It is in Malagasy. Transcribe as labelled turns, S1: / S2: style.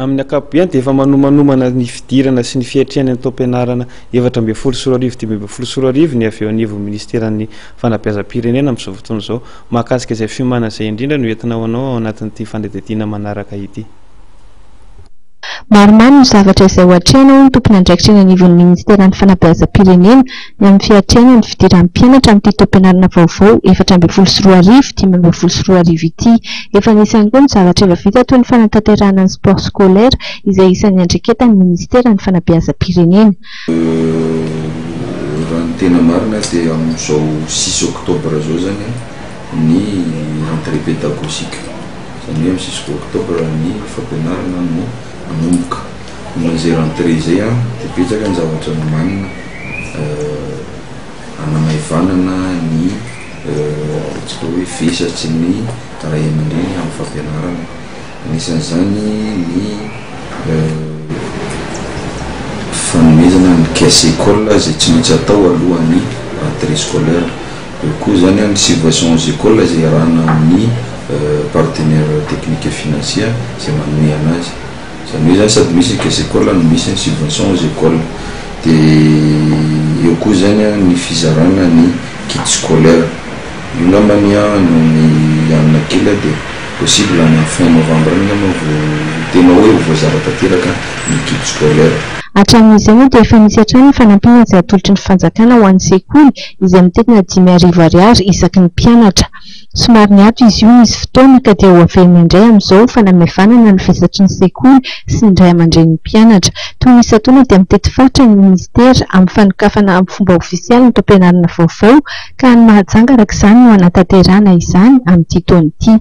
S1: Amin'ny ankapobeny dia efa manomanomana ny fidirana sy ny fiatrehana ny taom-pianarana 7 sy 10 sy 20 ny avy eo anivon'ny ministeran'ny fanabeazam-pirenena amin'izao fotoana izao. Mahakasika izay fiomana izay indrindra no entina ho anao ao anatin'ity fanadihadiana manaraka ity.
S2: Maromaro ny zavatra izay hoatrehana ny tompony andraikitra eny anivon'ny ministeran'ny fanabeazam-pirenena ny amin'ny fiatrehana ny fidiran'ny mpianatra amin'ity taom-pianarana vaovao 7 sy 10 sy 20 ity. Efa nisy koa ny zavatra efa vita toy ny fanatanterahana ny sport scolaire izay isan'ny andreketan'ny ministeran'ny fanabeazam-pirenena.
S3: Raha ny tena marina dia amin'izao 6 oktobra zao zany ny rentrée pédagogique. Zany hoe 6 oktobra ny fampianarana no anomboka. Amin'izay rentrée izay dia betsaka ny zavatra manina hanamaivanana ny tsika hoe vesatry ny ray aman-dreny amin'ny fampianarana. Anisan'izany ny fanomezana ny caisse école izay tsy maintsy atao alohan'ny rentrée scolaire. Eo koa zany ny subvention aux écoles izay arahana amin'ny partenaire technique et financier izay manome anazy. Zany hoe zany sady misy caisse école no misy ny subvention aux écoles. Dia eo koa zany ny fizarana ny kit scolaire. Io namany no ny anona kely dia possible any fin novembre ny nama tena hoe voazara tanteraka ny kit scolaire.
S2: Hatramin'izay moa dia efa misy hatrany ny fanampina izay atolotry ny fanjakana ho an'ny sekoly izay mitetina 5,000 ariary isaky ny mpianatra. Somary niato izy io misy fotoana ka dia ho avelony indray amin'izao fanamaivanana ny vesatry ny sekoly sy ny ray aman-dren'ny mpianatra. Toy ny isantaona dia mitety faritra ny ministera amin'ny fanokafana amin'ny fomba ofisialy ny taom-pianarana vaovao ka ny mahajanga araka izany no hanatanterahana izany amin'ity taona ity.